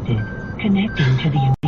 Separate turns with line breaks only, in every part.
disconnected. Connecting to the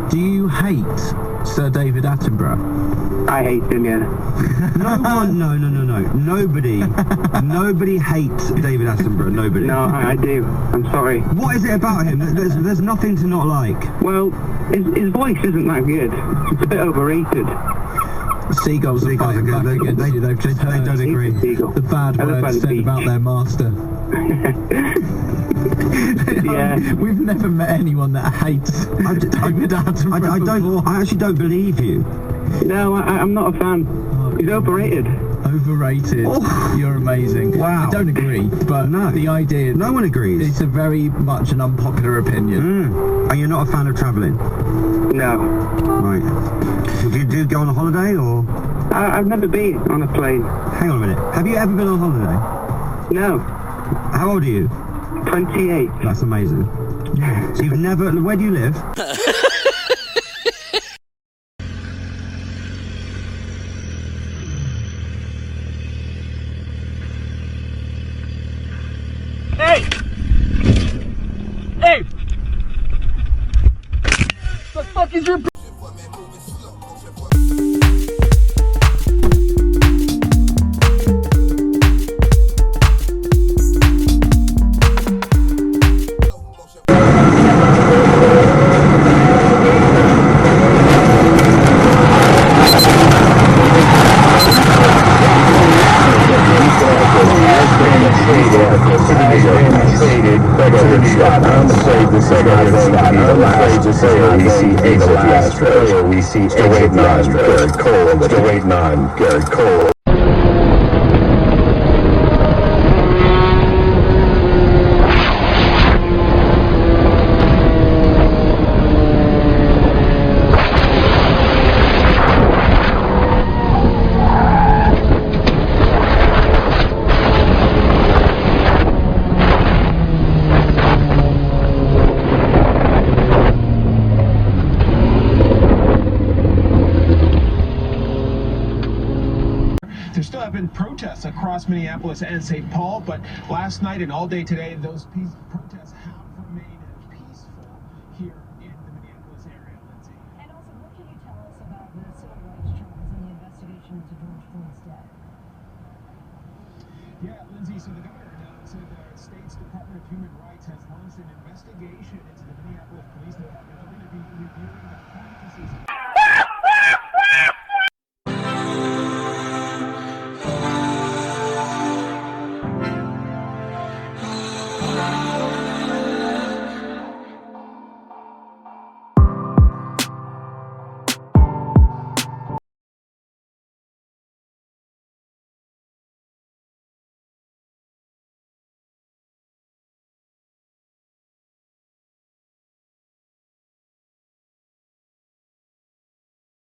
Do you hate Sir David Attenborough?
I hate him, yeah.
Nobody hates David Attenborough, nobody.
No, I do. I'm sorry.
What is it about him? There's nothing to not like.
Well, his voice isn't that good. It's a bit overrated.
Seagulls are good. They don't agree. The bad words said about their master.
Yeah.
We've never met anyone that hates David Attenborough. I actually don't believe you.
No, I'm not a fan. He's overrated.
Overrated. Oh. You're amazing. Wow. I don't agree, but no. The idea... No one agrees. It's a very much an unpopular opinion. Are you not a fan of travelling?
No.
Right. Do you go on a holiday, or...?
I've never been on a plane.
Hang on a minute. Have you ever been on holiday?
No.
How old are you?
28.
That's amazing. So you've never... Where do you live?
Hey! Hey! The fuck is your...
Stated, but the shot on the plate, the second shot on the afraid to say we see exit the Astros. We see exit the Astros. Garrett Cole. Still waiting on Garrett Cole.
There still have been protests across Minneapolis and St. Paul, but last night and all day today, those protests have remained peaceful here in the Minneapolis area, Lindsay.
And also, what can you tell us about the civil rights trials and the investigation into George Floyd's death?
Yeah, Lindsay, so the governor announced that the state's Department of Human Rights has launched an investigation into the Minneapolis Police Department. They're going to be reviewing the practices.